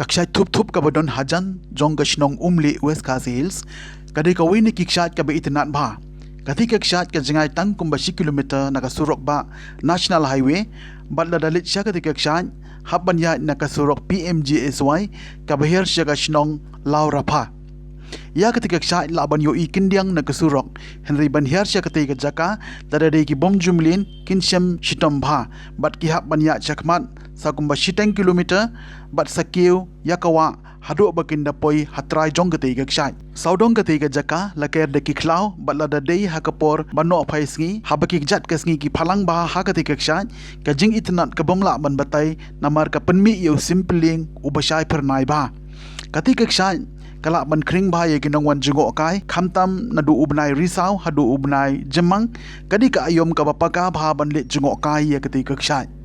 Kakshay thup kabadon hajan jong kashnong umli West Khasi Hills kadi kawini kikshat kabe itinat ba kati kikshat ka jingai tang kumbashi kilometer nakasurok ba National Highway badla dalit siya kati kikshat haban ya nakasurok PMGSY kabahir siya kashnong Laura pa ya ketika kikshat laban yo ikindiang nakasurok Henry banhiar siya ketika jaka dadade ki bom jumlin kinsyam shitomba bat ki haban ya chakmat sa kumbashi 10 kilometer bat sakiu yakawa hadu bakinda poi hatrai jong ketika kikshat saudong ketika jaka laker de kiklau batla dadai hakapor bano phaisngi habaki jat kasngi ki phalang ba ha ketika kikshat kajing itnat kabomla ban batai namar ka penmi yo simpling ubashai pernai ba ketika kikshat kala ban kring ba ye ginong wan jungo kai khamtam nadu ubnai risau hadu ubnai jemang kadi ka ayom ka bapaka ba ban le jungo kai ye ketika kikshat